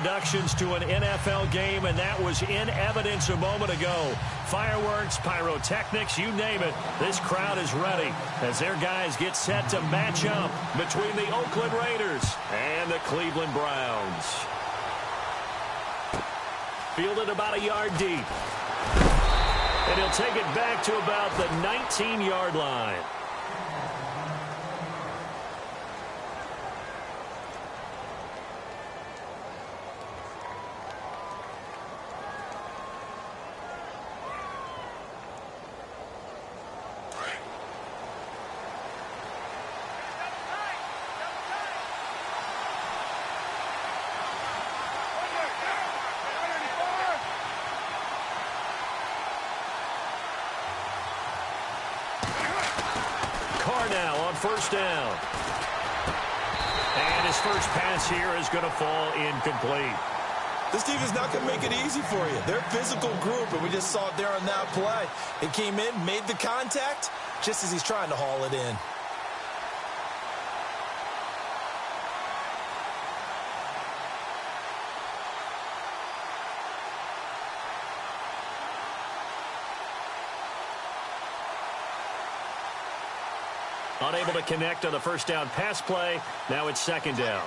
Introductions to an NFL game, and that was in evidence a moment ago. Fireworks, pyrotechnics, you name it. This crowd is ready as their guys get set to match up between the Oakland Raiders and the Cleveland Browns. Fielded about a yard deep. And he'll take it back to about the 19-yard line. Now on first down. And his first pass here is going to fall incomplete. This team is not going to make it easy for you. They're a physical group, and we just saw it there on that play. It came in, made the contact, just as he's trying to haul it in. Unable to connect on the first down pass play. Now it's second down.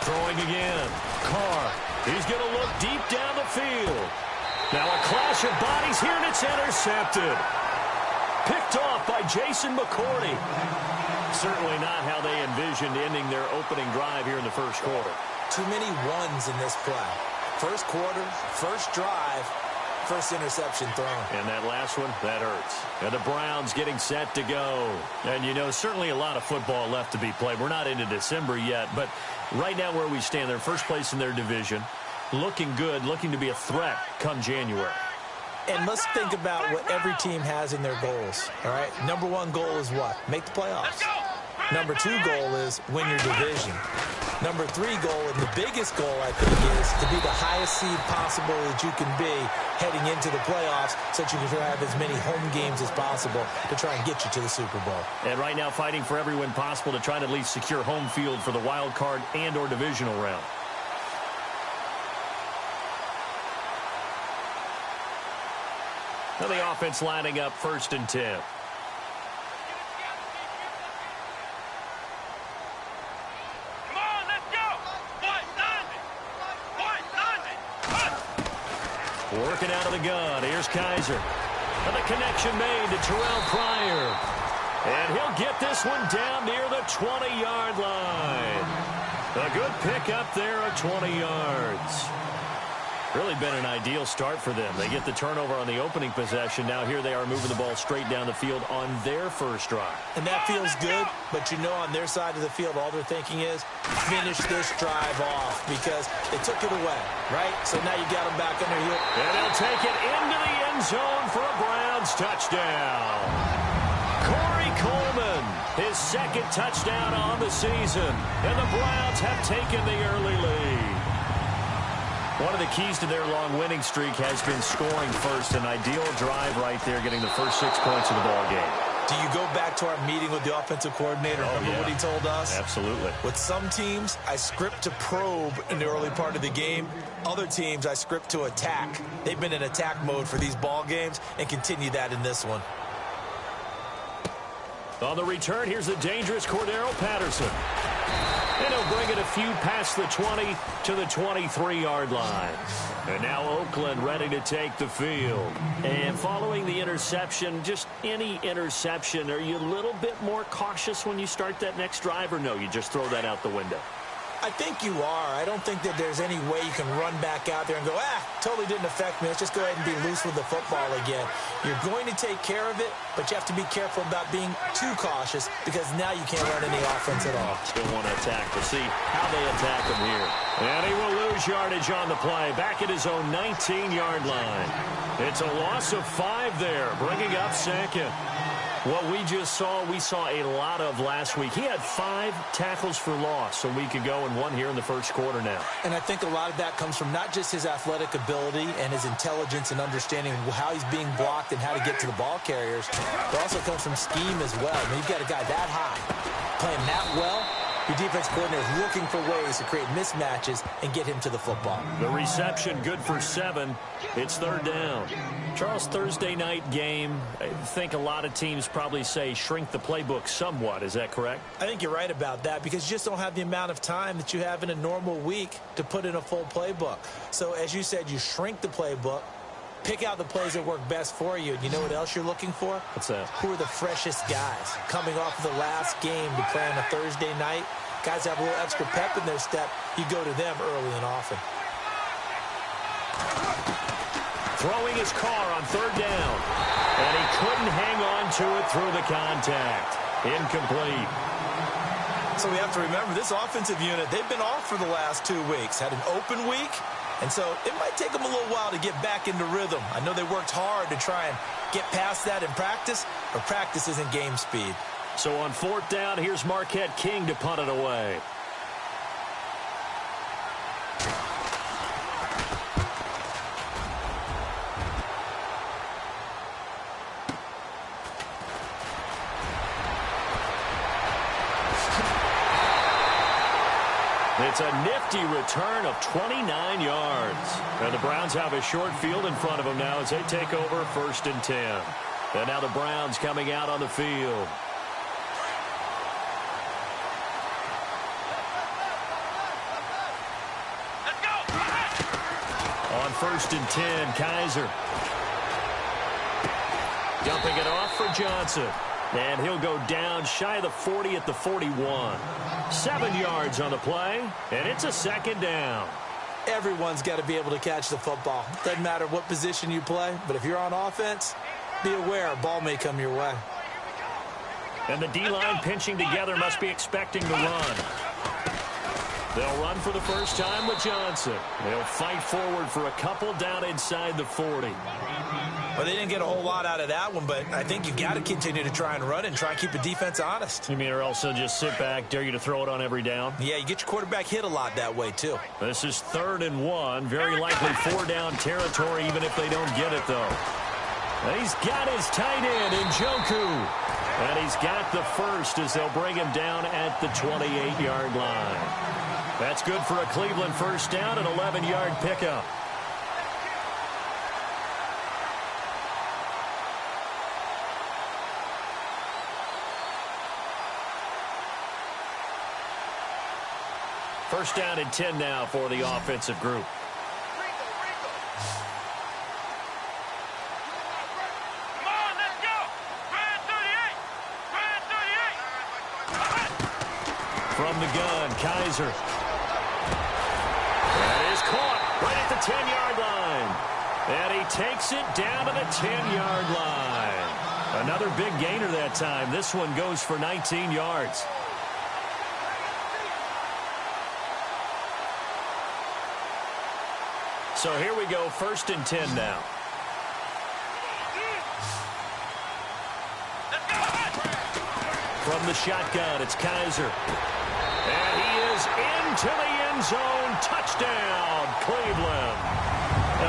Throwing again. Carr. He's going to look deep down the field. Now a clash of bodies here, and it's intercepted. Picked off by Jason McCourty. Certainly not how they envisioned ending their opening drive here in the first quarter. Too many ones in this play. First quarter, first drive, first interception thrown. And that last one, that hurts. And the Browns getting set to go. And, you know, certainly a lot of football left to be played. We're not into December yet, but right now where we stand, they're first place in their division. Looking good, looking to be a threat come January. And let's think about what every team has in their goals, all right? Number one goal is what? Make the playoffs. Number two goal is win your division. Number three goal, and the biggest goal, I think, is to be the highest seed possible that you can be heading into the playoffs so that you can have as many home games as possible to try and get you to the Super Bowl. And right now fighting for every win possible to try to at least secure home field for the wild card and or divisional round. Now the offense lining up 1st and 10. Come on, let's go. Working out of the gun. Here's Kaiser. And the connection made to Terrell Pryor. And he'll get this one down near the 20-yard line. A good pickup there of 20 yards. Really been an ideal start for them. They get the turnover on the opening possession. Now here they are moving the ball straight down the field on their first drive. And that feels good, but you know on their side of the field, all they're thinking is finish this drive off because they took it away, right? So now you got them back under here. And he'll take it into the end zone for a Browns touchdown. Corey Coleman, his second touchdown on the season. And the Browns have taken the early lead. One of the keys to their long winning streak has been scoring first. An ideal drive right there, getting the first 6 points of the ball game. Do you go back to our meeting with the offensive coordinator? Remember what he told us? Absolutely. With some teams, I script to probe in the early part of the game. Other teams, I script to attack. They've been in attack mode for these ball games and continue that in this one. On the return, here's the dangerous Cordero Patterson. And he'll bring it a few past the 20 to the 23-yard line. And now Oakland ready to take the field. And following the interception, just any interception, are you a little bit more cautious when you start that next drive, or no, you just throw that out the window? I think you are. I don't think that there's any way you can run back out there and go, totally didn't affect me. Let's just go ahead and be loose with the football again. You're going to take care of it, but you have to be careful about being too cautious because now you can't run any offense at all. Still want to attack. We'll see how they attack him here. And he will lose yardage on the play. Back at his own 19-yard line. It's a loss of 5 there, bringing up second. What we just saw, we saw a lot of last week. He had 5 tackles for loss a week ago and 1 here in the first quarter now. And I think a lot of that comes from not just his athletic ability and his intelligence and understanding how he's being blocked and how to get to the ball carriers, but also comes from scheme as well. I mean, you've got a guy that high playing that well. Your defense coordinator is looking for ways to create mismatches and get him to the football. The reception good for 7. It's 3rd down. Charles, Thursday night game, I think a lot of teams probably say shrink the playbook somewhat. Is that correct? I think you're right about that because you just don't have the amount of time that you have in a normal week to put in a full playbook. So as you said, you shrink the playbook, pick out the plays that work best for you. And you know what else you're looking for? What's that? Who are the freshest guys coming off of the last game to play on a Thursday night? Guys have a little extra pep in their step. You go to them early and often. Throwing his car on 3rd down. And he couldn't hang on to it through the contact. Incomplete. So we have to remember this offensive unit, they've been off for the last 2 weeks. Had an open week. And so it might take them a little while to get back into rhythm. I know they worked hard to try and get past that in practice, but practice isn't game speed. So on 4th down, here's Marquette King to punt it away. It's a nifty return of 29 yards. And the Browns have a short field in front of them now as they take over 1st and 10. And now the Browns coming out on the field. Let's go. On 1st and 10, Kaiser. Dumping it off for Johnson. And he'll go down shy of the 40 at the 41. 7 yards on the play, and it's a 2nd down. Everyone's got to be able to catch the football. Doesn't matter what position you play, but if you're on offense, be aware a ball may come your way. And the D-line pinching together must be expecting to run. They'll run for the first time with Johnson. They'll fight forward for a couple down inside the 40. Well, they didn't get a whole lot out of that one, but I think you've got to continue to try and run and try and keep the defense honest. You mean or else they'll just sit back, dare you to throw it on every down? Yeah, you get your quarterback hit a lot that way, too. This is 3rd and 1. Very likely 4-down territory, even if they don't get it, though. And he's got his tight end, Njoku. And he's got the first as they'll bring him down at the 28-yard line. That's good for a Cleveland first down, an 11-yard pickup. First down and 10 now for the offensive group. Come on, let's go. Try 38. From the gun, Kaiser. That is caught right at the 10-yard line. And he takes it down to the 10-yard line. Another big gainer that time. This one goes for 19 yards. So here we go, 1st and 10 now. From the shotgun, it's Kaiser. And he is into the end zone. Touchdown, Cleveland.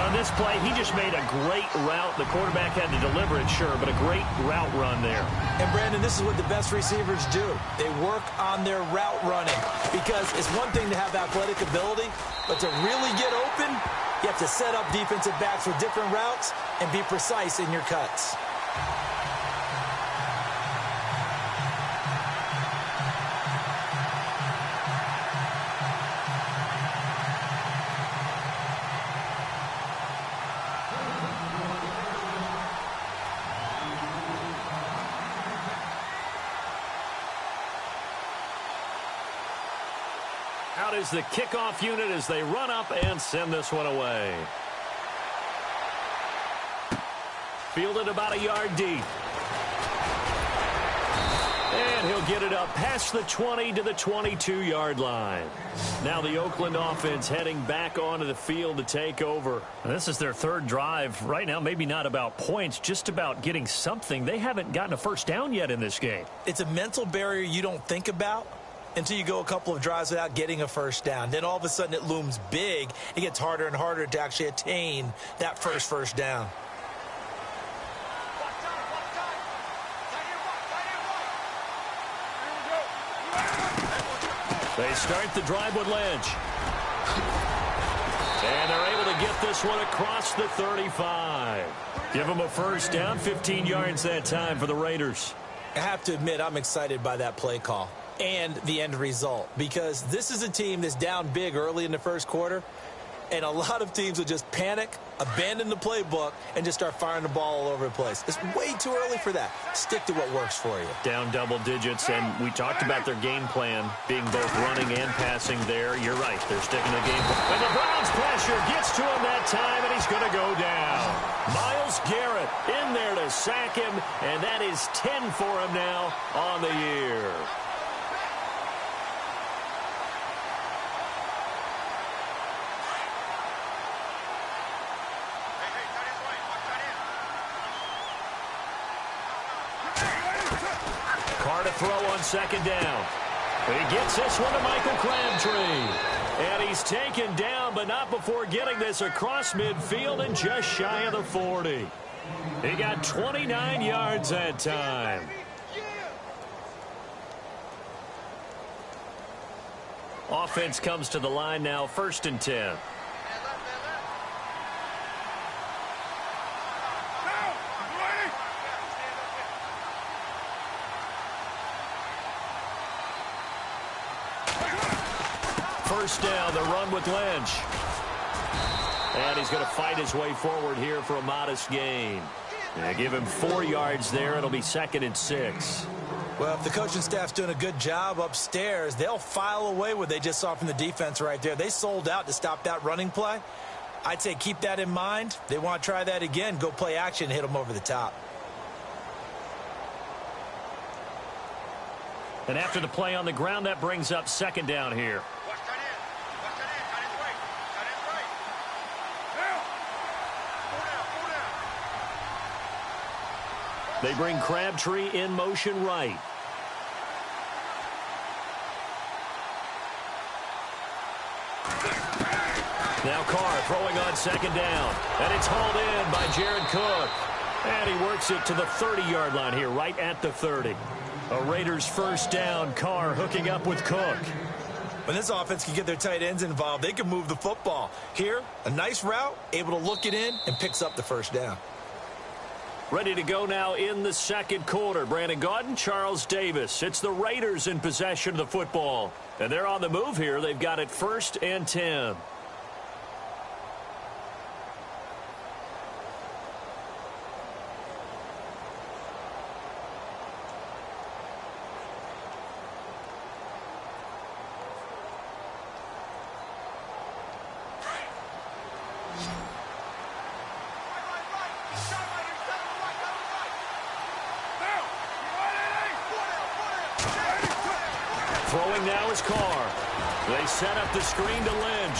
On this play, he just made a great route. The quarterback had to deliver it, sure, but a great route run there. And, Brandon, this is what the best receivers do. They work on their route running because it's one thing to have athletic ability, but to really get open, you have to set up defensive backs with different routes and be precise in your cuts. Out is the kickoff unit as they run up and send this one away. Fielded about a yard deep. And And he'll get it up past the 20 to the 22-yard line. Now the Oakland offense heading back onto the field to take over. This is their third drive. Right now, maybe not about points, just about getting something. They haven't gotten a first down yet in this game. It's a mental barrier you don't think about until you go a couple of drives without getting a first down. Then all of a sudden it looms big. It gets harder and harder to actually attain that first down. They start the drive with Lynch. And they're able to get this one across the 35. Give them a first down, 15 yards that time for the Raiders. I have to admit, I'm excited by that play call and the end result, because this is a team that's down big early in the first quarter, and a lot of teams will just panic, abandon the playbook, and just start firing the ball all over the place. It's way too early for that. Stick to what works for you. Down double digits, and we talked about their game plan being both running and passing there. You're right. They're sticking to the game plan. And the Browns pressure gets to him that time, and he's going to go down. Myles Garrett in there to sack him, and that is 10 for him now on the year. To throw on second down. He gets this one to Michael Crabtree. And he's taken down, but not before getting this across midfield and just shy of the 40. He got 29 yards that time. Offense comes to the line now, 1st and 10. First down, the run with Lynch. And he's going to fight his way forward here for a modest gain. Give him 4 yards there. It'll be 2nd and 6. Well, if the coaching staff's doing a good job upstairs, they'll file away what they just saw from the defense right there. They sold out to stop that running play. I'd say keep that in mind. They want to try that again. Go play action, hit them over the top. And after the play on the ground, that brings up 2nd down here. They bring Crabtree in motion right. Now Carr throwing on 2nd down. And it's hauled in by Jared Cook. And he works it to the 30-yard line here, right at the 30. A Raiders first down. Carr hooking up with Cook. When this offense can get their tight ends involved, they can move the football. Here, a nice route, able to look it in, and picks up the first down. Ready to go now in the second quarter. Brandon Gaudin, Charles Davis. It's the Raiders in possession of the football. And they're on the move here. They've got it 1st and 10. Throwing now is Carr. They set up the screen to Lynch.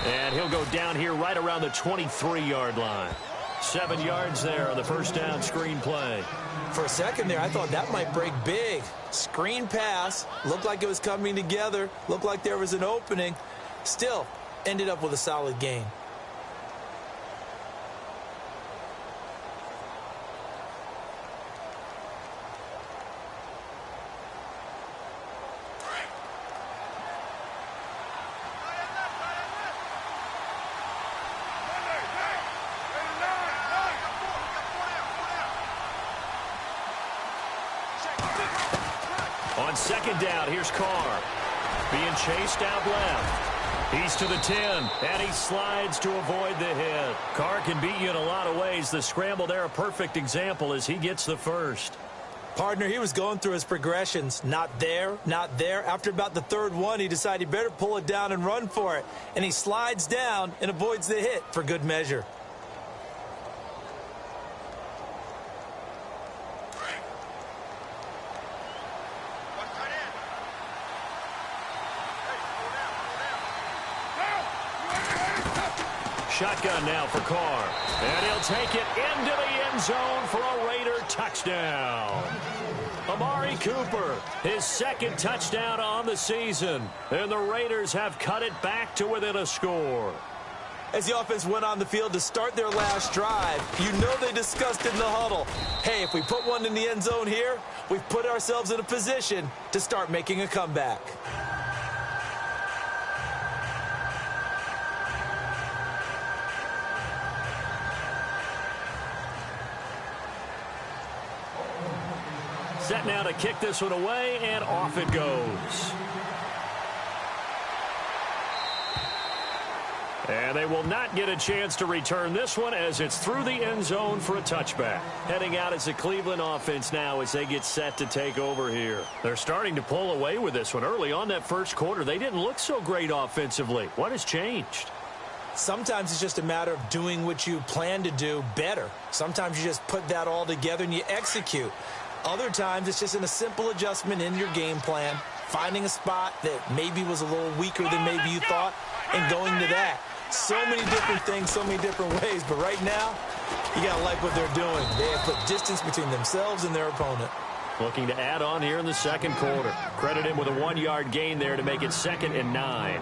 And he'll go down here right around the 23-yard line. 7 yards there on the first down screen play. For a second there, I thought that might break big. Screen pass. Looked like it was coming together. Looked like there was an opening. Still, ended up with a solid gain. On 2nd down, here's Carr. Being chased out left. He's to the 10, and he slides to avoid the hit. Carr can beat you in a lot of ways. The scramble there, a perfect example as he gets the first. Partner, he was going through his progressions. Not there, not there. After about the 3rd one, he decided he better pull it down and run for it. And he slides down and avoids the hit for good measure. shotgun now for Carr. And he'll take it into the end zone for a Raider touchdown. Amari Cooper, his second touchdown on the season. And the Raiders have cut it back to within a score. As the offense went on the field to start their last drive, you know they discussed in the huddle, hey, if we put one in the end zone here, we've put ourselves in a position to start making a comeback. Set now to kick this one away, and off it goes. And they will not get a chance to return this one as it's through the end zone for a touchback. Heading out as the Cleveland offense now as they get set to take over here. They're starting to pull away with this one. Early on that first quarter, they didn't look so great offensively. What has changed? Sometimes it's just a matter of doing what you plan to do better. Sometimes you just put that all together and you execute. Other times it's just in a simple adjustment in your game plan, finding a spot that maybe was a little weaker than maybe you thought, and going to that. So many different things, so many different ways. But right now, you got to like what they're doing. They have put distance between themselves and their opponent. Looking to add on here in the second quarter. Credit him with a 1-yard gain there to make it 2nd and 9.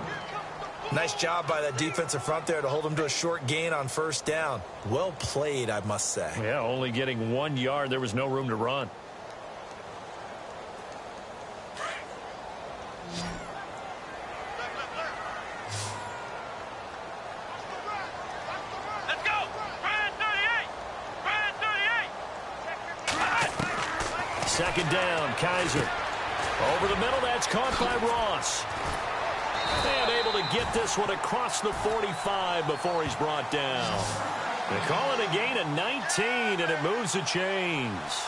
Nice job by that defensive front there to hold them to a short gain on first down. Well played, I must say. Yeah, only getting 1 yard. There was no room to run. Second down, Kaiser. Over the middle, that's caught by Ross. And able to get this one across the 45 before he's brought down. They call it a gain of 19, and it moves the chains.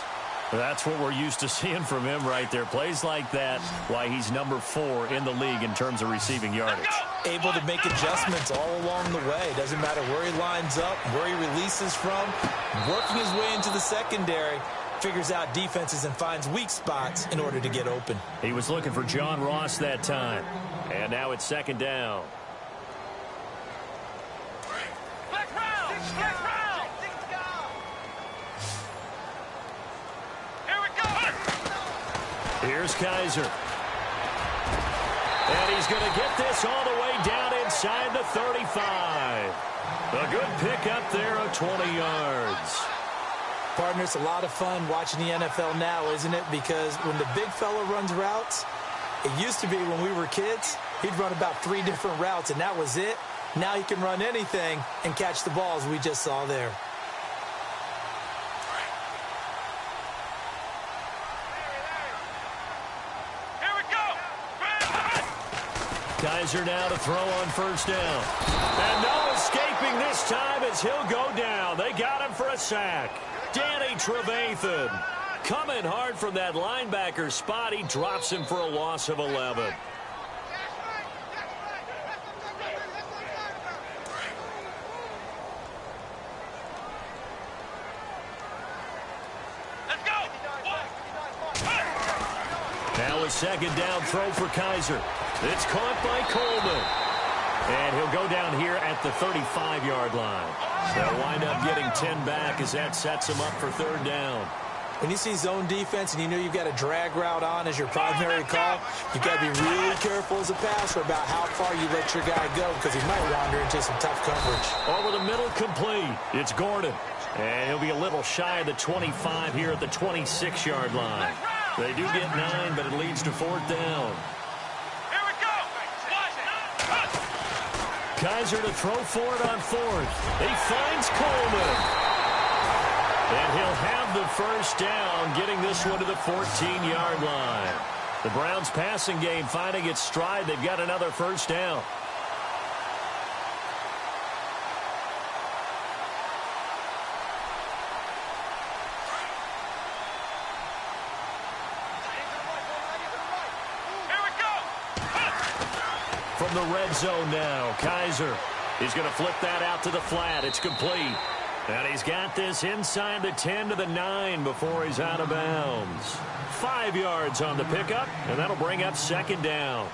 That's what we're used to seeing from him right there. Plays like that, why he's number 4 in the league in terms of receiving yardage. Able to make adjustments all along the way. Doesn't matter where he lines up, where he releases from. Working his way into the secondary. Figures out defenses and finds weak spots in order to get open. He was looking for John Ross that time. And now it's 2nd down. Here we go. Here's Kaiser. And he's going to get this all the way down inside the 35. A good pickup there of 20 yards. Partner, it's a lot of fun watching the NFL now, isn't it? Because when the big fella runs routes, it used to be when we were kids, he'd run about 3 different routes, and that was it. Now he can run anything and catch the balls we just saw there. Here we go. Kaiser now to throw on first down. And no escaping this time as he'll go down. They got him for a sack. Danny Trevathan coming hard from that linebacker spot. He drops him for a loss of 11. Let's go. Now a second down throw for Kaiser. It's caught by Coleman. And he'll go down here at the 35-yard line. They'll wind up getting 10 back as that sets him up for 3rd down. When you see zone defense and you know you've got a drag route on as your primary call, you've got to be really careful as a passer about how far you let your guy go because he might wander into some tough coverage. Over the middle, complete. It's Gordon. And he'll be a little shy of the 25 here at the 26-yard line. They do get 9, but it leads to 4th down. Here we go. Kaiser to throw for it on 4th. He finds Coleman. And he'll have the first down, getting this one to the 14-yard line. The Browns' passing game finding its stride. They've got another first down. Here we go. From the red zone now, Kaiser. He's going to flip that out to the flat. It's complete. And he's got this inside the 10 to the 9 before he's out of bounds. 5 yards on the pickup, and that'll bring up 2nd down.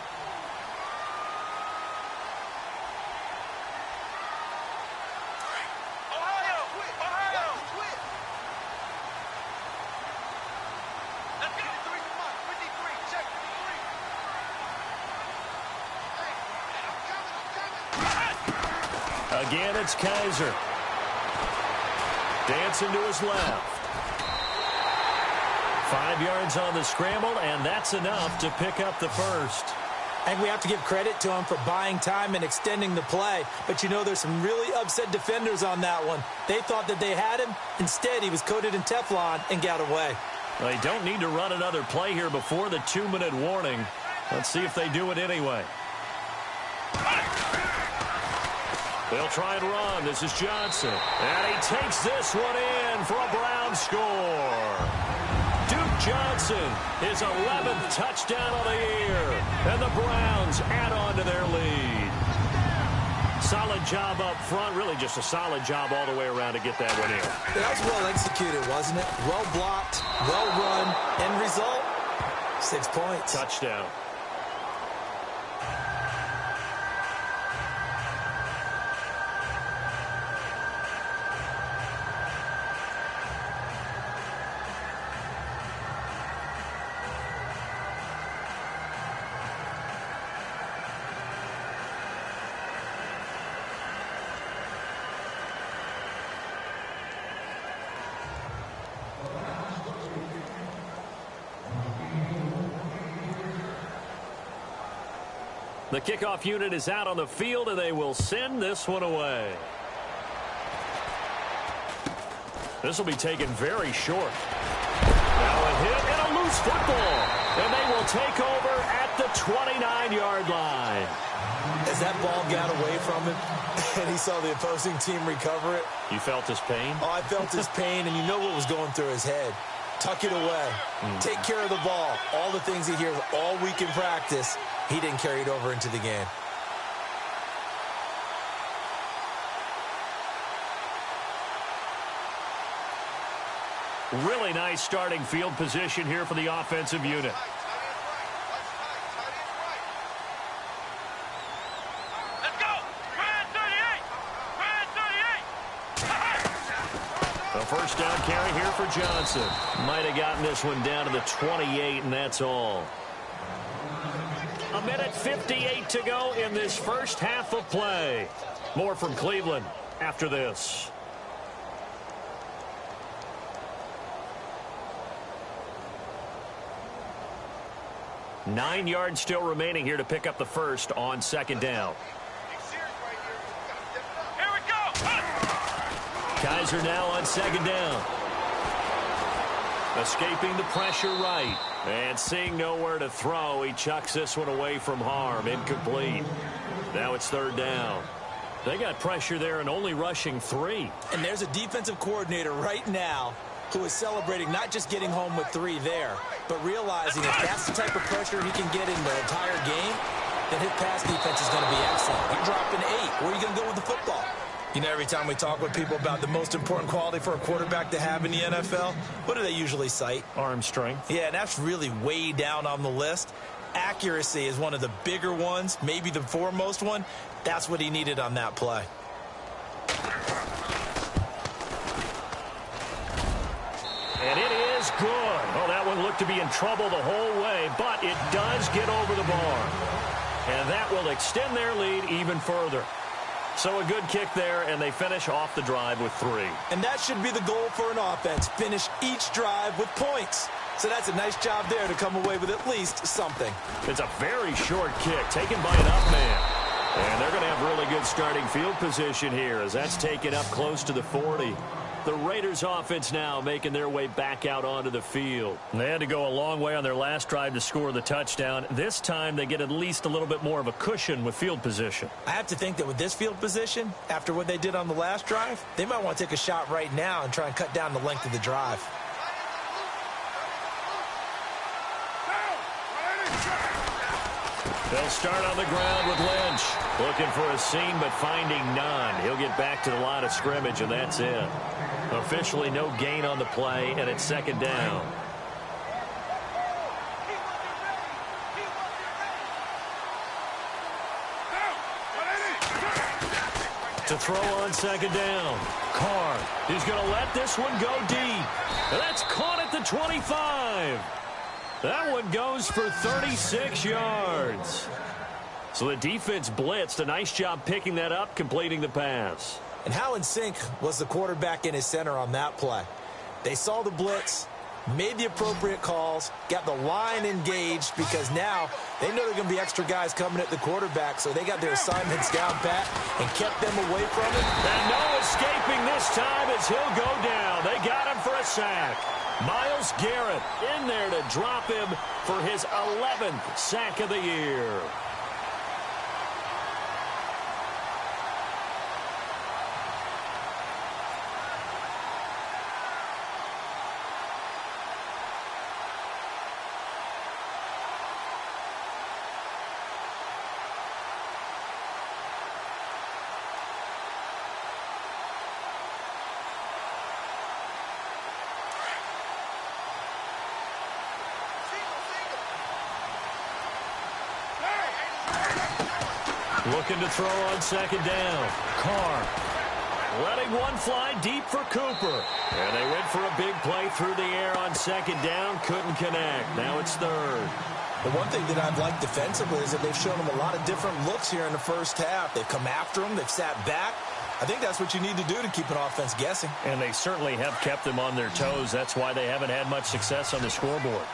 Again, it's Kaiser. Dancing to his left. 5 yards on the scramble, and that's enough to pick up the first. I think we have to give credit to him for buying time and extending the play. But, you know, there's some really upset defenders on that one. They thought that they had him. Instead, he was coated in Teflon and got away. Well, they don't need to run another play here before the 2-minute warning. Let's see if they do it anyway. They'll try and run. This is Johnson. And he takes this one in for a Brown score. Duke Johnson, his 11th touchdown of the year. And the Browns add on to their lead. Solid job up front. Really just a solid job all the way around to get that one in. That was well executed, wasn't it? Well blocked, well run. End result, 6 points. Touchdown. The kickoff unit is out on the field, and they will send this one away. This will be taken very short. Now a hit and a loose football. And they will take over at the 29-yard line. As that ball got away from him, and he saw the opposing team recover it. You felt his pain? Oh, I felt his pain, and you know what was going through his head. Tuck it away. Take care of the ball. All the things he hears all week in practice, he didn't carry it over into the game. Really nice starting field position here for the offensive unit. Let's go! Grand 38! Grand 38! A first down carry here for Johnson. Might have gotten this one down to the 28, and that's all. 1:58 to go in this first half of play. More from Cleveland after this. Nine yards still remaining here to pick up the first on second down. Here we go! Kaiser now on second down. Escaping the pressure right. And seeing nowhere to throw, he chucks this one away from harm. Incomplete. Now it's third down. They got pressure there and only rushing 3. And there's a defensive coordinator right now who is celebrating not just getting home with 3 there, but realizing if that's the type of pressure he can get in the entire game, then his pass defense is going to be excellent. You're dropping 8. Where are you going to go with the football? You know, every time we talk with people about the most important quality for a quarterback to have in the NFL, what do they usually cite? Arm strength. Yeah, and that's really way down on the list. Accuracy is one of the bigger ones, maybe the foremost one. That's what he needed on that play. And it is good. Oh, that one looked to be in trouble the whole way, but it does get over the bar. And that will extend their lead even further. So a good kick there, and they finish off the drive with 3. And that should be the goal for an offense, finish each drive with points. So that's a nice job there to come away with at least something. It's a very short kick taken by an up man. And they're going to have really good starting field position here as that's taken up close to the 40. The Raiders offense now making their way back out onto the field. They had to go a long way on their last drive to score the touchdown. This time they get at least a little bit more of a cushion with field position. I have to think that with this field position, after what they did on the last drive, they might want to take a shot right now and try and cut down the length of the drive. They'll start on the ground with Lynch. Looking for a seam, but finding none. He'll get back to the line of scrimmage, and that's it. Officially no gain on the play, and it's second down. To throw on second down. Carr, he's going to let this one go deep. And that's caught at the 25. That one goes for 36 yards. So the defense blitzed. A nice job picking that up, completing the pass. And how in sync was the quarterback and his center on that play? They saw the blitz, made the appropriate calls, got the line engaged because now they know there are going to be extra guys coming at the quarterback, so they got their assignments down pat and kept them away from it. And no escaping this time as he'll go down. They got him for a sack. Myles Garrett in there to drop him for his 11th sack of the year. Looking to throw on second down. Carr letting one fly deep for Cooper. And they went for a big play through the air on second down. Couldn't connect. Now it's third. The one thing that I've liked defensively is that they've shown them a lot of different looks here in the first half. They've come after them. They've sat back. I think that's what you need to do to keep an offense guessing. And they certainly have kept them on their toes. That's why they haven't had much success on the scoreboard.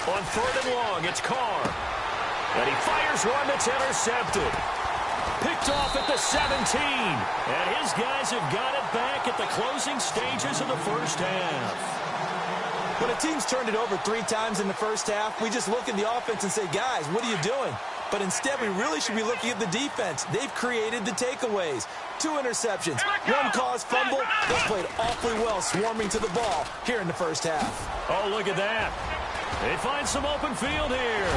On third and long, it's Carr. And he fires one that's intercepted. Picked off at the 17. And his guys have got it back at the closing stages of the first half. When a team's turned it over 3 times in the first half, we just look at the offense and say, guys, what are you doing? But instead, we really should be looking at the defense. They've created the takeaways. 2 interceptions, 1 caused fumble. They played awfully well swarming to the ball here in the first half. Oh, look at that. They find some open field here.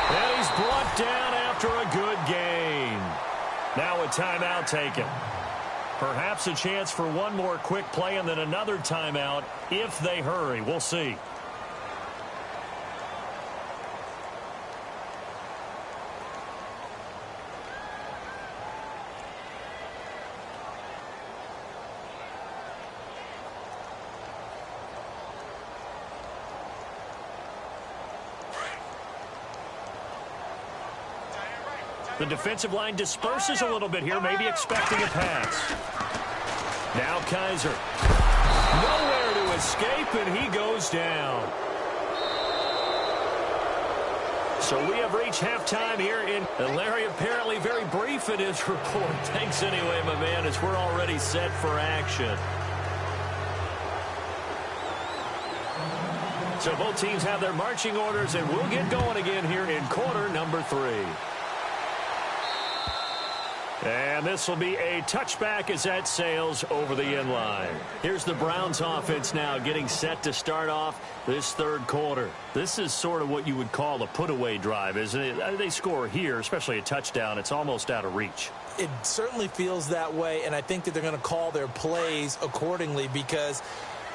And he's brought down after a good gain. Now a timeout taken. Perhaps a chance for one more quick play and then another timeout if they hurry. We'll see. The defensive line disperses a little bit here, maybe expecting a pass. Now Kaiser. Nowhere to escape, and he goes down. So we have reached halftime here in Larry, apparently very brief in his report. Thanks anyway, my man, as we're already set for action. So both teams have their marching orders, and we'll get going again here in quarter number 3. And this will be a touchback as that sails over the end line. Here's the Browns offense now getting set to start off this third quarter. This is sort of what you would call a put-away drive, isn't it? They score here, especially a touchdown. It's almost out of reach. It certainly feels that way, and I think that they're going to call their plays accordingly because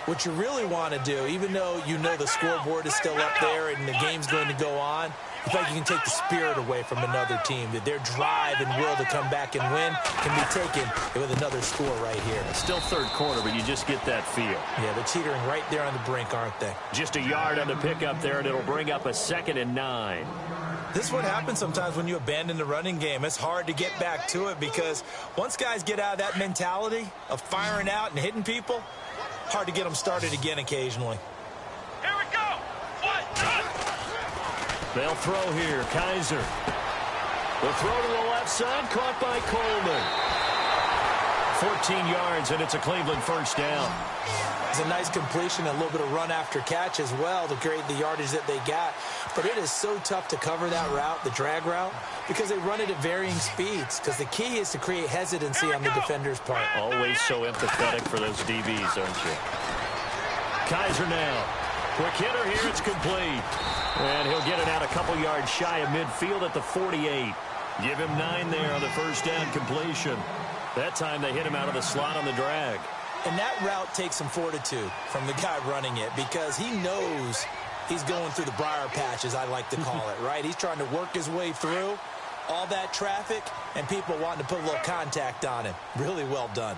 what you really want to do, even though you know the scoreboard is still up there and the game's going to go on, in fact, you can take the spirit away from another team, that their drive and will to come back and win can be taken with another score right here. Still third quarter, but you just get that feel. Yeah, they're teetering right there on the brink, aren't they? Just a yard on the pickup there, and it'll bring up a 2nd and 9. This is what happens sometimes when you abandon the running game. It's hard to get back to it because once guys get out of that mentality of firing out and hitting people, hard to get them started again occasionally. Here we go. They'll throw here. Kaiser. The throw to the left side, caught by Coleman. 14 yards, and it's a Cleveland first down. It's a nice completion, a little bit of run after catch as well to create the yardage that they got. But it is so tough to cover that route, the drag route, because they run it at varying speeds. Because the key is to create hesitancy on the defender's part. Always so empathetic for those DBs, aren't you? Kaiser now. Quick hitter here, it's complete. And he'll get it out a couple yards shy of midfield at the 48. Give him 9 there on the first down completion. That time they hit him out of the slot on the drag. And that route takes some fortitude from the guy running it because he knows he's going through the briar patch, as I like to call it, right? He's trying to work his way through all that traffic and people wanting to put a little contact on him. Really well done.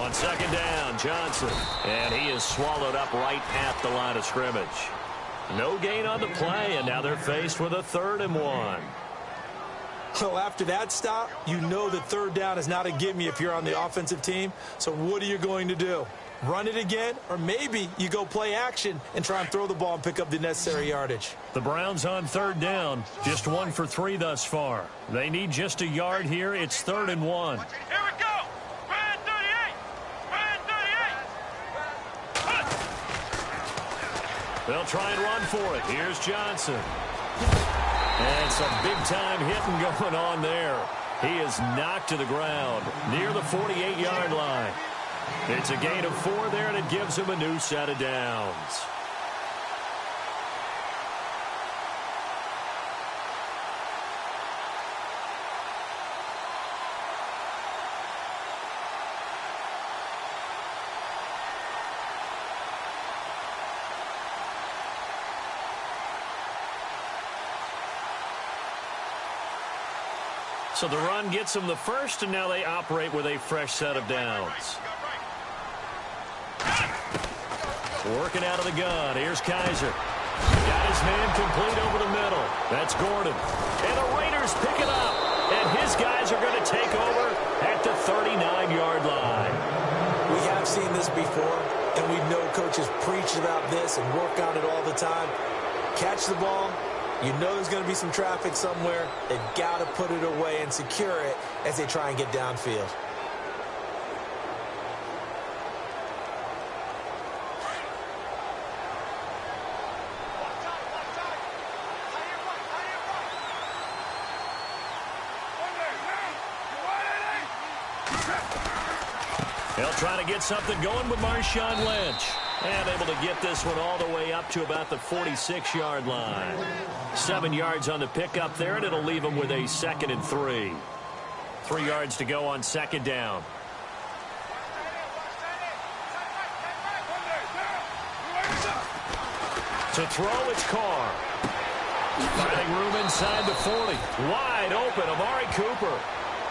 On second down, Johnson. And he is swallowed up right at the line of scrimmage. No gain on the play, and now they're faced with a 3rd and 1. Well, after that stop, you know that 3rd down is not a gimme if you're on the offensive team. So what are you going to do? Run it again? Or maybe you go play action and try and throw the ball and pick up the necessary yardage. The Browns on 3rd down. Just 1 for 3 thus far. They need just a yard here. It's 3rd and 1. Here we go. Brand 38. Brand 38. They'll try and run for it. Here's Johnson. And some big-time hitting going on there. He is knocked to the ground near the 48-yard line. It's a gain of 4 there, and it gives him a new set of downs. So the run gets them the first, and now they operate with a fresh set of downs. Working out of the gun. Here's Kaiser. Got his man complete over the middle. That's Gordon. And the Raiders pick it up. And his guys are going to take over at the 39-yard line. We have seen this before, and we know coaches preach about this and work on it all the time. Catch the ball. You know there's going to be some traffic somewhere. They've got to put it away and secure it as they try and get downfield. They'll try to get something going with Marshawn Lynch. And able to get this one all the way up to about the 46-yard line. 7 yards on the pickup there, and it'll leave them with a 2nd and 3. 3 yards to go on 2nd down. To throw, it's Carr. Finding room inside the 40. Wide open, Amari Cooper.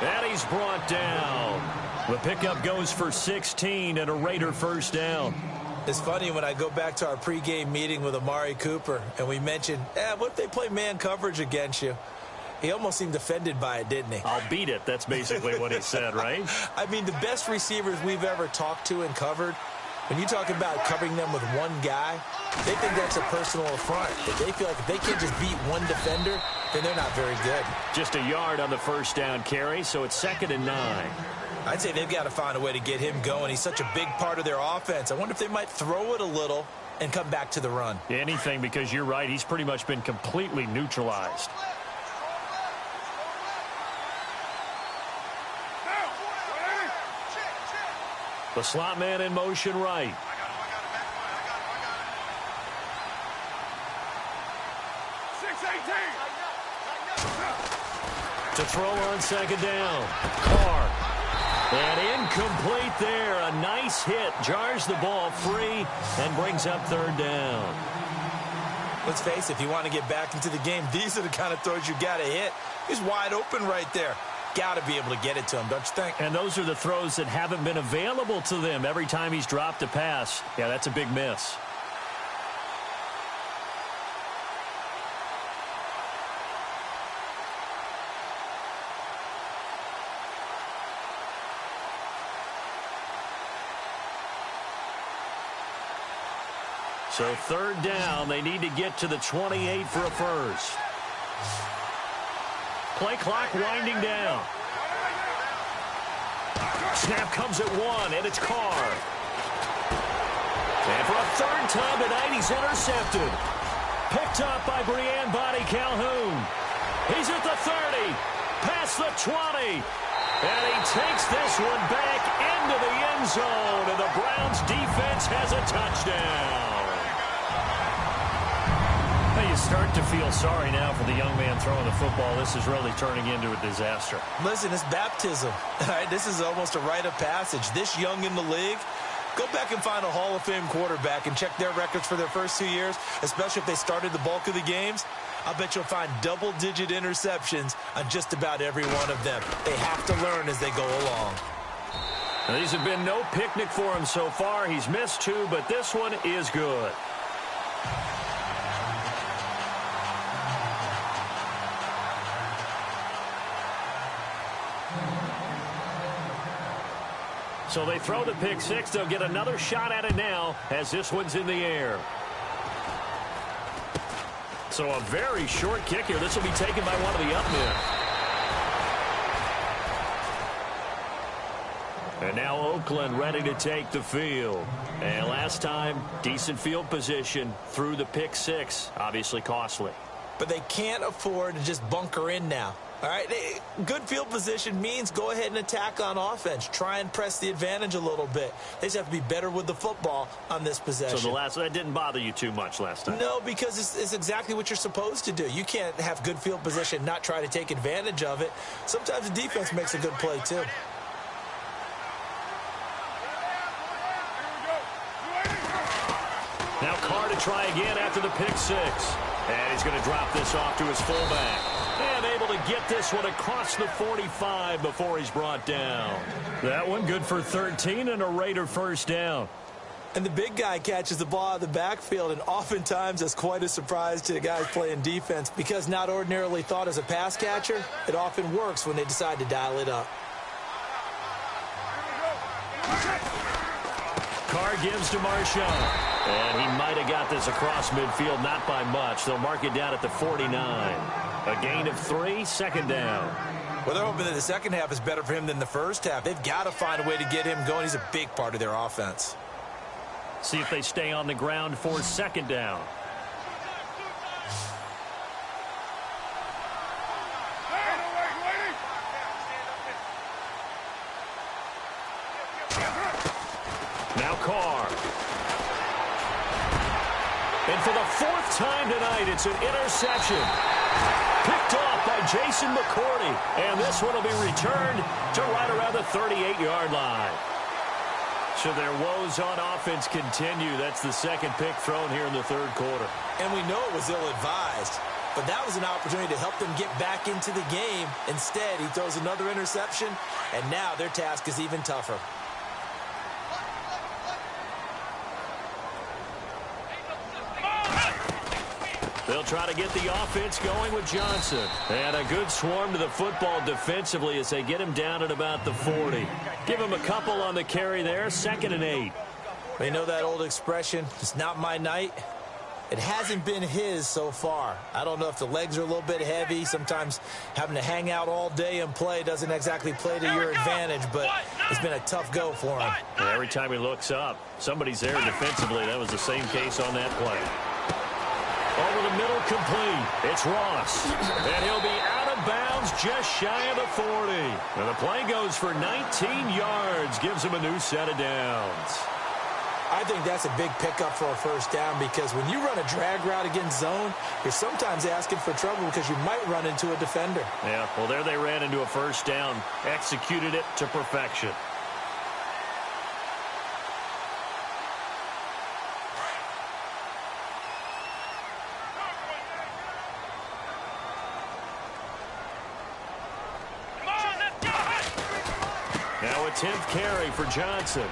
And he's brought down. The pickup goes for 16 and a Raider 1st down. It's funny when I go back to our pregame meeting with Amari Cooper and we mentioned, what if they play man coverage against you? He almost seemed offended by it, didn't he? I'll beat it. That's basically what he said, right? I mean, the best receivers we've ever talked to and covered, when you talk about covering them with one guy, they think that's a personal affront. They feel like if they can't just beat one defender, then they're not very good. Just a yard on the 1st down carry, so it's 2nd and 9. I'd say they've got to find a way to get him going. He's such a big part of their offense. I wonder if they might throw it a little and come back to the run. Anything, because you're right. He's pretty much been completely neutralized. The slot man in motion right. To throw on 2nd down. Carr. And incomplete there. A nice hit. Jars the ball free and brings up 3rd down. Let's face it, if you want to get back into the game, these are the kind of throws you got to hit. He's wide open right there. Got to be able to get it to him, don't you think? And those are the throws that haven't been available to them every time he's dropped a pass. Yeah, that's a big miss. So 3rd down, they need to get to the 28 for a first. Play clock winding down. Snap comes at 1, and it's Carr. And for a 3rd time tonight, he's intercepted. Picked up by Breanne Body Calhoun. He's at the 30, past the 20. And he takes this one back into the end zone, and the Browns defense has a touchdown. You start to feel sorry now for the young man throwing the football. This is really turning into a disaster. Listen, it's baptism. All right, this is almost a rite of passage. This young in the league, go back and find a Hall of Fame quarterback and check their records for their first 2 years, especially if they started the bulk of the games. I'll bet you'll find double-digit interceptions on just about every one of them. They have to learn as they go along. These have been no picnic for him so far. He's missed 2, but this one is good. So they throw the pick 6. They'll get another shot at it now as this one's in the air. So a very short kick here. This will be taken by one of the up men. And now Oakland ready to take the field. And last time, decent field position through the pick 6. Obviously costly. But they can't afford to just bunker in now. All right, good field position means go ahead and attack on offense. Try and press the advantage a little bit. They just have to be better with the football on this possession. So that didn't bother you too much last time? No, because it's exactly what you're supposed to do. You can't have good field position, not try to take advantage of it. Sometimes the defense makes a good play, too. Now Carr to try again after the pick 6. And he's going to drop this off to his fullback. And able to get this one across the 45 before he's brought down. That one good for 13 and a Raider first down. And the big guy catches the ball out of the backfield, and oftentimes that's quite a surprise to the guys playing defense because not ordinarily thought as a pass catcher, it often works when they decide to dial it up. Carr gives to Marshawn. And he might have got this across midfield, not by much. They'll mark it down at the 49. A gain of 3, second down. Well, they're hoping that the second half is better for him than the first half. They've got to find a way to get him going. He's a big part of their offense. See if they stay on the ground for second down. Now Carr. And for the 4th time tonight, it's an interception. Picked off by Jason McCourty. And this one will be returned to right around the 38-yard line. So their woes on offense continue. That's the second pick thrown here in the third quarter. And we know it was ill-advised. But that was an opportunity to help them get back into the game. Instead, he throws another interception. And now their task is even tougher. They'll try to get the offense going with Johnson. And a good swarm to the football defensively as they get him down at about the 40. Give him a couple on the carry there, 2nd and 8. You know that old expression, it's not my night? It hasn't been his so far. I don't know if the legs are a little bit heavy. Sometimes having to hang out all day and play doesn't exactly play to your advantage, but it's been a tough go for him. And every time he looks up, somebody's there defensively. That was the same case on that play. Over the middle, complete. It's Ross. And he'll be out of bounds just shy of the 40. And the play goes for 19 yards. Gives him a new set of downs. I think that's a big pickup for a first down because when you run a drag route against zone, you're sometimes asking for trouble because you might run into a defender. Yeah, well, there they ran into a first down. Executed it to perfection. Now a 10th carry for Johnson.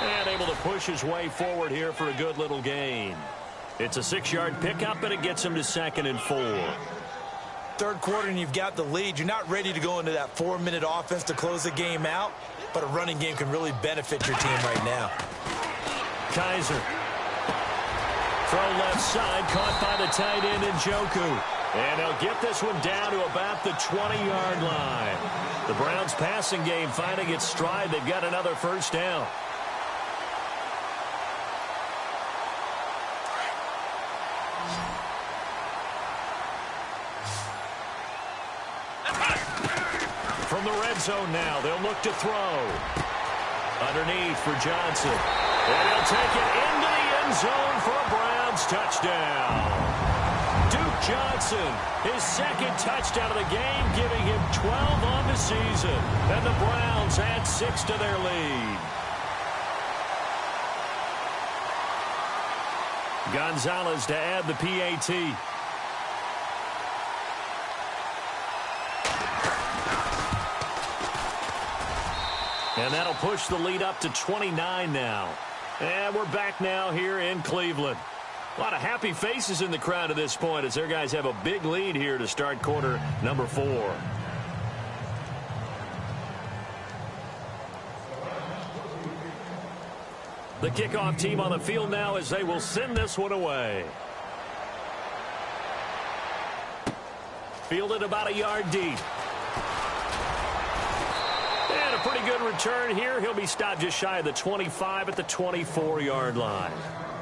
And able to push his way forward here for a good little gain. It's a 6-yard pickup, and it gets him to 2nd and 4. Third quarter, and you've got the lead. You're not ready to go into that 4-minute offense to close the game out, but a running game can really benefit your team right now. Kaiser. Throw left side, caught by the tight end Njoku. And they'll get this one down to about the 20-yard line. The Browns' passing game finding its stride. They've got another first down. From the red zone now, they'll look to throw. Underneath for Johnson. And he'll take it into the end zone for a Browns touchdown. Duke Johnson, his 2nd touchdown of the game, giving him 12 on the season. And the Browns add 6 to their lead. Gonzalez to add the PAT. And that'll push the lead up to 29 now. And we're back now here in Cleveland. A lot of happy faces in the crowd at this point as their guys have a big lead here to start quarter number 4. The kickoff team on the field now as they will send this one away. Fielded about a yard deep. And a pretty good return here. He'll be stopped just shy of the 25 at the 24-yard line.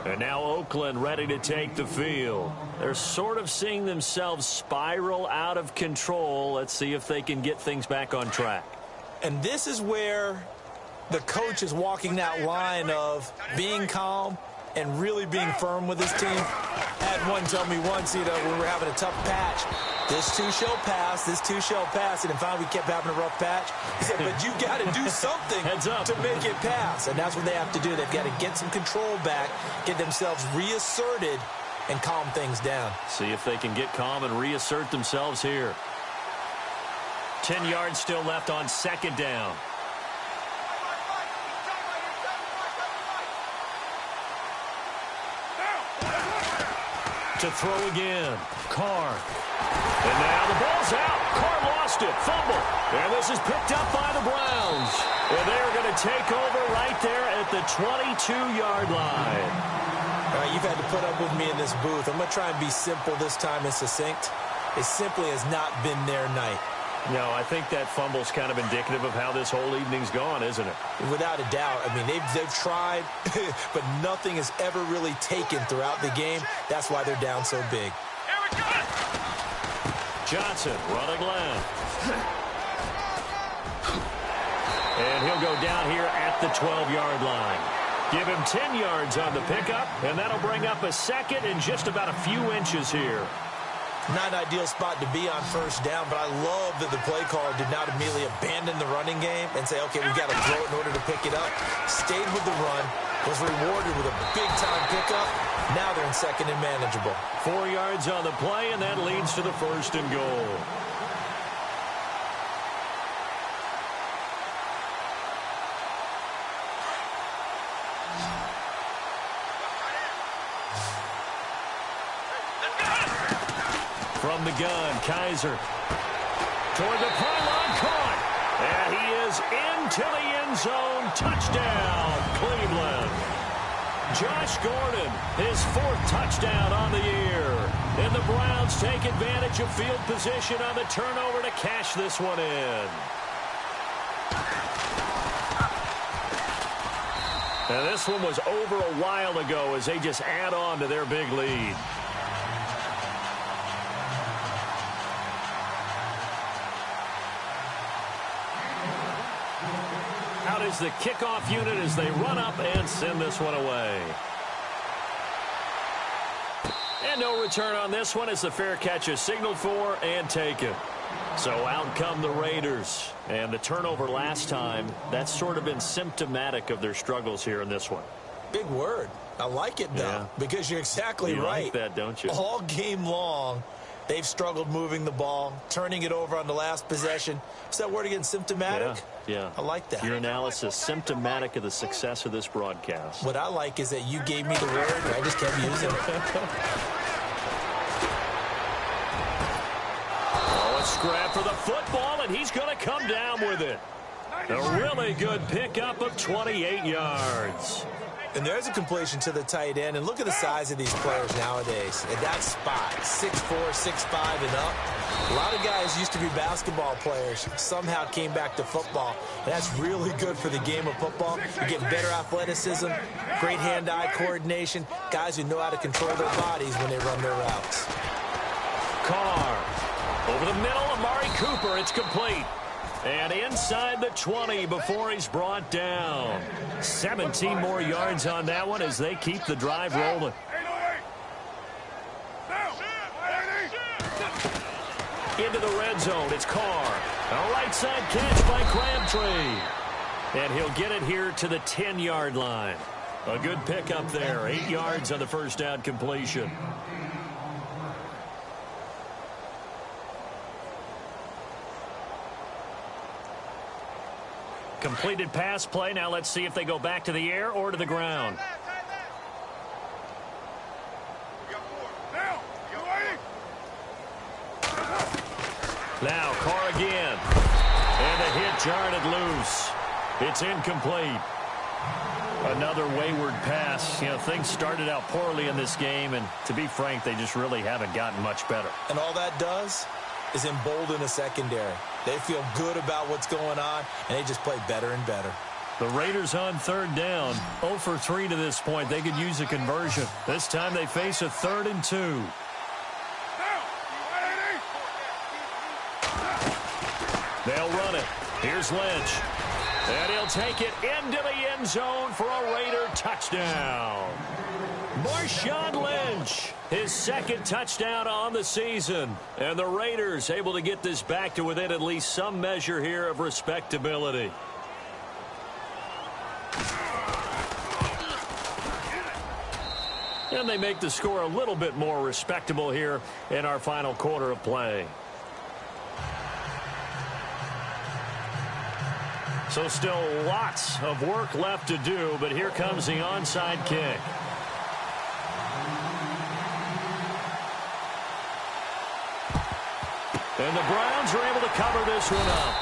And now Oakland ready to take the field. They're sort of seeing themselves spiral out of control. Let's see if they can get things back on track. And this is where the coach is walking that line of being calm and really being firm with his team. I had one tell me once, when we were having a tough patch, this too shall pass, this too shall pass. And finally we kept having a rough patch. He said, but you got to do something to make it pass. And that's what they have to do. They've got to get some control back, get themselves reasserted, and calm things down. See if they can get calm and reassert themselves here. 10 yards still left on second down. To throw again. Carr. And now the ball's out. Carr lost it. Fumble. And this is picked up by the Browns. And they're going to take over right there at the 22-yard line. All right, you've had to put up with me in this booth. I'm going to try and be simple this time and succinct. It simply has not been their night. No, I think that fumble's kind of indicative of how this whole evening's gone, isn't it? Without a doubt. I mean, they've tried, but nothing has ever really taken throughout the game. That's why they're down so big. Here we go. Johnson running left. And he'll go down here at the 12-yard line. Give him 10 yards on the pickup, and that'll bring up a second and just about a few inches here. Not an ideal spot to be on first down, but I love that the play caller did not immediately abandon the running game and say, okay, we've got to throw it in order to pick it up. Stayed with the run, was rewarded with a big-time pickup. Now they're in second and manageable. 4 yards on the play, and that leads to the first and goal. From the gun, Kaiser. Toward the pylon, caught. And he is into the end zone. Touchdown, Cleveland. Josh Gordon, his 4th touchdown on the year. And the Browns take advantage of field position on the turnover to cash this one in. And this one was over a while ago as they just add on to their big lead. Out is the kickoff unit as they run up and send this one away. And no return on this one as the fair catch is signaled for and taken. So out come the Raiders. And the turnover last time, that's sort of been symptomatic of their struggles here in this one. Big word. I like it, though, because you're exactly right. You like that, don't you? All game long, they've struggled moving the ball, turning it over on the last possession. Is that word again, symptomatic? Yeah. I like that. Your analysis, symptomatic of the success of this broadcast. What I like is that you gave me the word, and I just kept using it. Oh, a scrap for the football, and he's going to come down with it. A really good pickup of 28 yards. And there's a completion to the tight end. And look at the size of these players nowadays. At that spot, 6'4", 6'5", and up. A lot of guys used to be basketball players, somehow came back to football. And that's really good for the game of football. You're getting better athleticism, great hand-eye coordination, guys who know how to control their bodies when they run their routes. Carr. Over the middle, Amari Cooper. It's complete. And inside the 20 before he's brought down. 17 more yards on that one as they keep the drive rolling. Into the red zone, it's Carr. A right side catch by Crabtree. And he'll get it here to the 10-yard line. A good pickup there, 8 yards on the first down completion. Completed pass play. Now let's see if they go back to the air or to the ground. Now Carr again. And the hit jarred it loose. It's incomplete. Another wayward pass. You know, things started out poorly in this game, and to be frank, they just really haven't gotten much better. And all that does is embolden a secondary. They feel good about what's going on, and they just play better and better. The Raiders on third down. 0 for 3 to this point. They could use a conversion. This time they face a 3rd and 2. They'll run it. Here's Lynch. And he'll take it into the end zone for a Raider touchdown. Marshawn Lynch, his 2nd touchdown on the season. And the Raiders able to get this back to within at least some measure here of respectability. And they make the score a little bit more respectable here in our final quarter of play. So still lots of work left to do, but here comes the onside kick. And the Browns are able to cover this one up.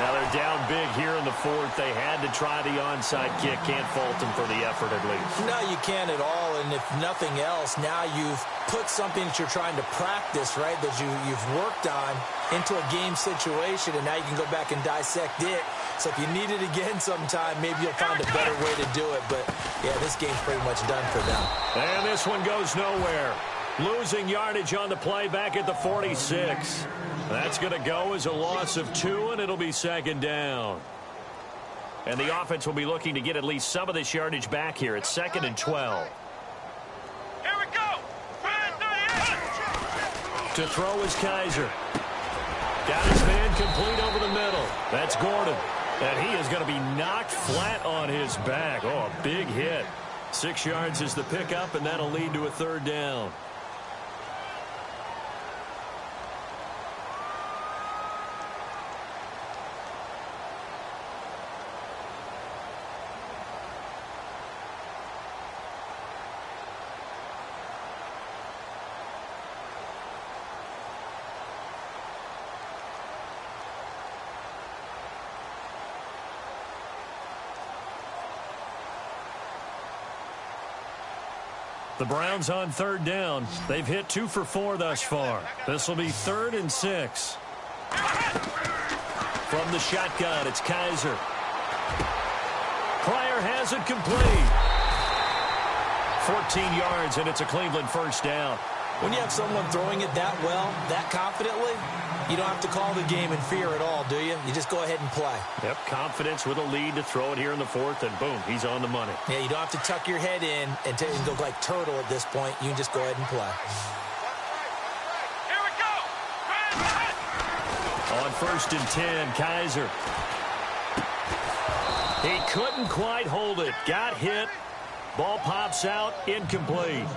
Now they're down big here in the 4th. They had to try the onside kick. Can't fault them for the effort at least. No, you can't at all. And if nothing else, now you've put something that you're trying to practice, right, that you've worked on into a game situation, and now you can go back and dissect it. So if you need it again sometime, maybe you'll find a better way to do it. But, yeah, this game's pretty much done for them. And this one goes nowhere. Losing yardage on the play back at the 46. That's going to go as a loss of 2, and it'll be 2nd down. And the offense will be looking to get at least some of this yardage back here. It's 2nd and 12. Here we go. To throw is Kaiser. Got his man complete over the middle. That's Gordon. And he is going to be knocked flat on his back. Oh, a big hit. 6 yards is the pickup, and that'll lead to a 3rd down. The Browns on 3rd down. They've hit 2 for 4 thus far. This will be 3rd and 6. From the shotgun, it's Kaiser. Pryor has it complete. 14 yards, and it's a Cleveland 1st down. When you have someone throwing it that well, that confidently, you don't have to call the game in fear at all, do you? You just go ahead and play. Yep, confidence with a lead to throw it here in the 4th, and boom, he's on the money. Yeah, you don't have to tuck your head in and go like turtle at this point. You can just go ahead and play. Here we go. On 1st and 10, Kaiser. He couldn't quite hold it. Got hit. Ball pops out, incomplete.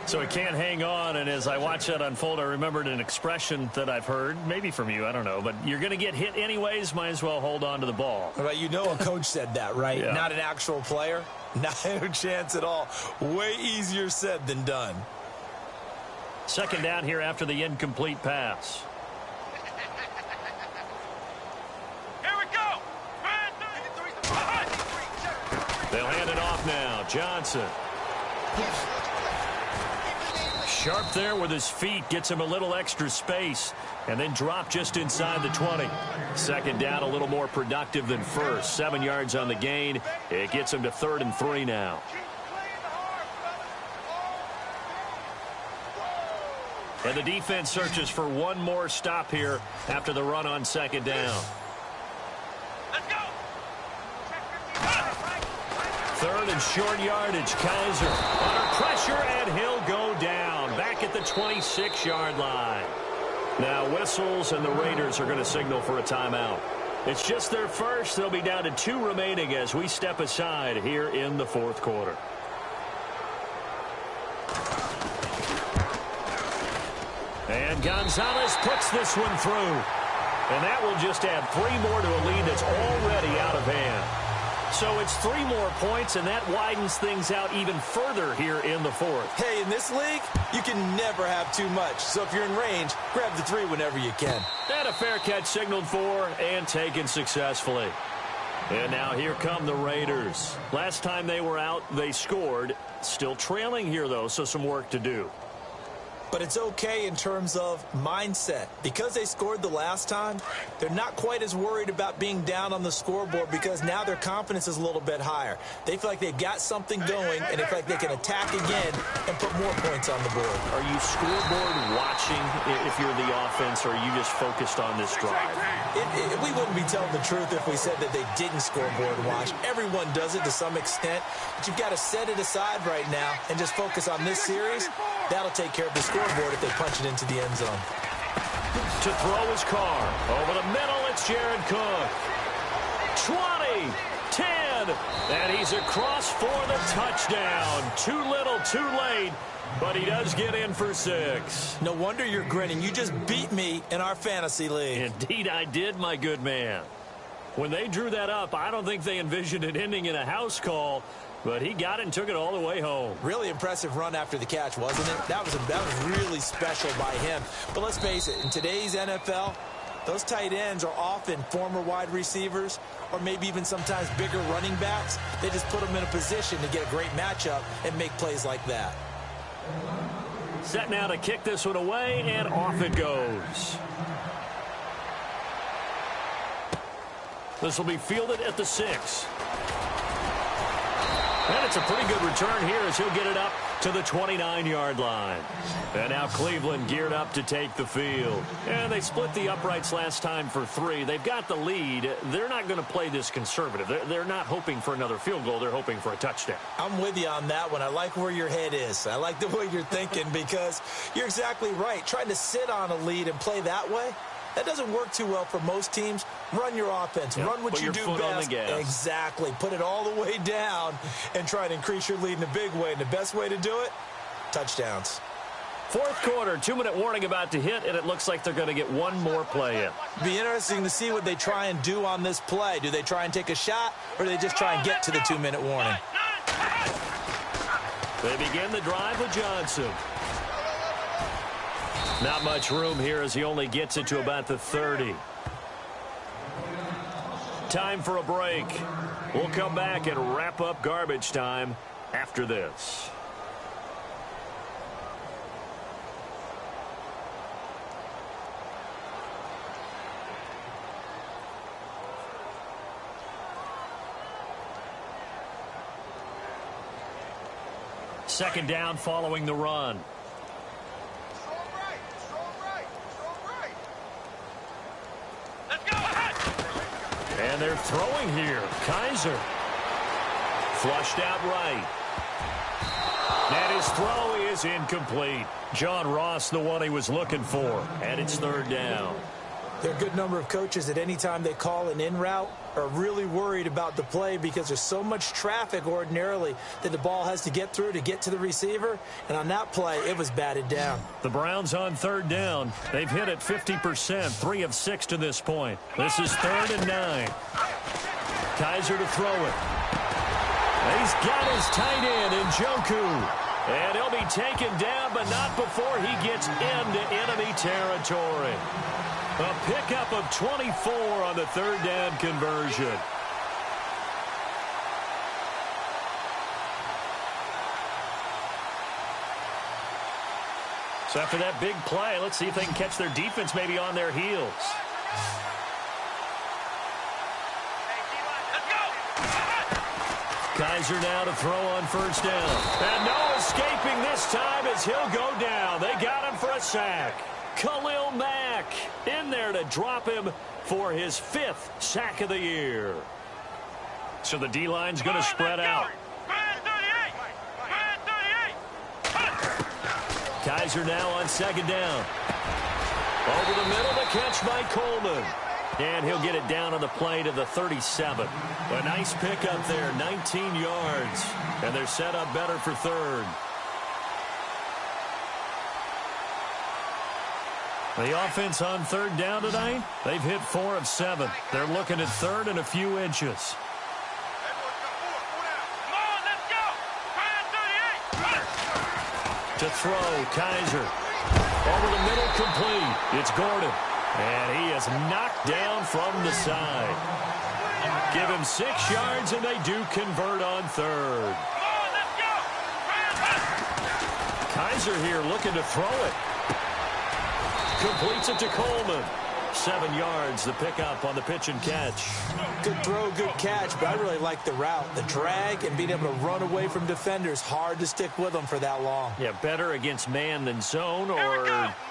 So he can't hang on, and as I watch that unfold, I remembered an expression that I've heard, maybe from you, I don't know, but you're going to get hit anyways, might as well hold on to the ball. Well, you know a coach said that, right? Yeah. Not an actual player. Not a chance at all. Way easier said than done. 2nd down here after the incomplete pass. Here we go. They'll hand it off now. Johnson. Sharp there with his feet, gets him a little extra space, and then drop just inside the 20. 2nd down, a little more productive than 1st. 7 yards on the gain. It gets him to 3rd and 3 now. And the defense searches for one more stop here after the run on 2nd down. Let's go. 3rd and short yardage. Kaiser under pressure, and he'll go down back at the 26-yard line. Now whistles, and the Raiders are going to signal for a timeout. It's just their first. They'll be down to 2 remaining as we step aside here in the 4th quarter. And Gonzalez puts this one through. And that will just add 3 more to a lead that's already out of hand. So it's 3 more points, and that widens things out even further here in the fourth. Hey, in this league, you can never have too much. So if you're in range, grab the 3 whenever you can. And a fair catch signaled for and taken successfully. And now here come the Raiders. Last time they were out, they scored. Still trailing here, though, so some work to do. But it's okay in terms of mindset. Because they scored the last time, they're not quite as worried about being down on the scoreboard because now their confidence is a little bit higher. They feel like they've got something going, and they feel like they can attack again and put more points on the board. Are you scoreboard watching if you're the offense, or are you just focused on this drive? We wouldn't be telling the truth if we said that they didn't scoreboard watch. Everyone does it to some extent, but you've got to set it aside right now and just focus on this series. That'll take care of the scoreboard if they punch it into the end zone. To throw his car. Over the middle, it's Jared Cook. 20, 10, and he's across for the touchdown. Too little, too late, but he does get in for 6. No wonder you're grinning. You just beat me in our fantasy league. Indeed, I did, my good man. When they drew that up, I don't think they envisioned it ending in a house call, but he got it and took it all the way home. Really impressive run after the catch, wasn't it? That was really special by him. But let's face it, in today's NFL, those tight ends are often former wide receivers or maybe even sometimes bigger running backs. They just put them in a position to get a great matchup and make plays like that. Set now to kick this one away, and off it goes. This will be fielded at the 6. And it's a pretty good return here as he'll get it up to the 29-yard line. And now Cleveland geared up to take the field. And they split the uprights last time for 3. They've got the lead. They're not going to play this conservative. They're not hoping for another field goal. They're hoping for a touchdown. I'm with you on that one. I like where your head is. I like the way you're thinking because you're exactly right. Trying to sit on a lead and play that way, that doesn't work too well for most teams. Run your offense. Yep. Run what Put you your do foot best. on the gas. Exactly. Put it all the way down and try to increase your lead in a big way. And the best way to do it, touchdowns. Fourth quarter, 2-minute warning about to hit, and it looks like they're going to get one more play in. Be interesting to see what they try and do on this play. Do they try and take a shot, or do they just try and get to the 2-minute warning? They begin the drive with Johnson. Not much room here as he only gets it to about the 30. Time for a break. We'll come back and wrap up garbage time after this. Second down following the run. And they're throwing here. Kaiser. Flushed out right. And his throw is incomplete. John Ross, the one he was looking for. And it's third down. There are a good number of coaches at any time they call an in route are really worried about the play because there's so much traffic ordinarily that the ball has to get through to get to the receiver. And on that play, it was batted down. The Browns on third down. They've hit it 50%, 3 of 6 to this point. This is 3rd and 9. Kaiser to throw it. He's got his tight end in Njoku. And he'll be taken down, but not before he gets into enemy territory. A pickup of 24 on the third down conversion. So after that big play, let's see if they can catch their defense maybe on their heels. Kaiser now to throw on first down. And no escaping this time as he'll go down. They got him for a sack. Khalil Mack in there to drop him for his 5th sack of the year. So the D-line's going to spread out. Kaiser now on second down. Over the middle, the catch by Coleman. And he'll get it down on the play to the 37. A nice pickup there, 19 yards. And they're set up better for third. The offense on third down tonight, they've hit 4 of 7. They're looking at third and a few inches. To throw, Kaiser. Over the middle, complete. It's Gordon. And he is knocked down from the side. Give him 6 yards, and they do convert on third. Kaiser here looking to throw it. Completes it to Coleman. 7 yards, the pickup on the pitch and catch. Good throw, good catch, but I really like the route. The drag and being able to run away from defenders. Hard to stick with them for that long. Yeah, better against man than zone, or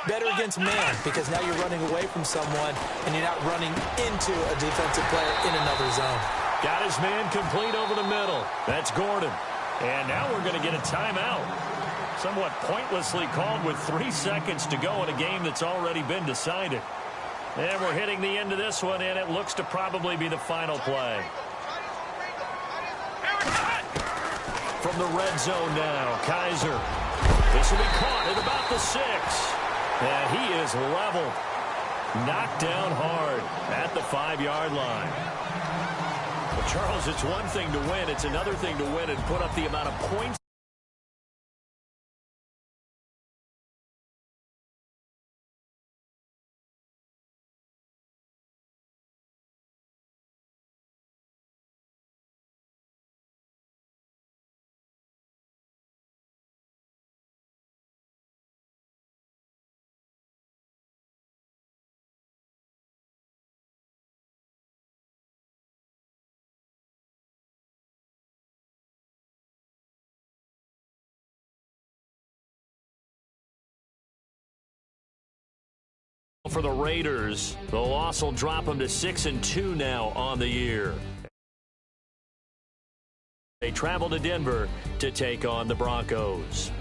better against man, because now you're running away from someone and you're not running into a defensive player in another zone. Got his man complete over the middle. That's Gordon. And now we're going to get a timeout. Somewhat pointlessly called with 3 seconds to go in a game that's already been decided. And we're hitting the end of this one, and it looks to probably be the final play. From the red zone now, Kaiser. This will be caught at about the 6. And he is leveled. Knocked down hard at the 5-yard line. Well, Charles, it's one thing to win. It's another thing to win and put up the amount of points. For the Raiders, the loss will drop them to 6-2 now on the year. They travel to Denver to take on the Broncos.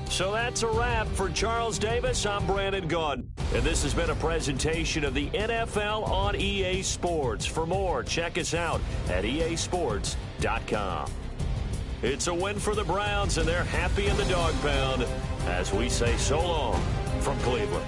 So that's a wrap for Charles Davis. I'm Brandon Gaudin. And this has been a presentation of the NFL on EA Sports. For more, check us out at easports.com. It's a win for the Browns, and they're happy in the dog pound as we say so long from Cleveland.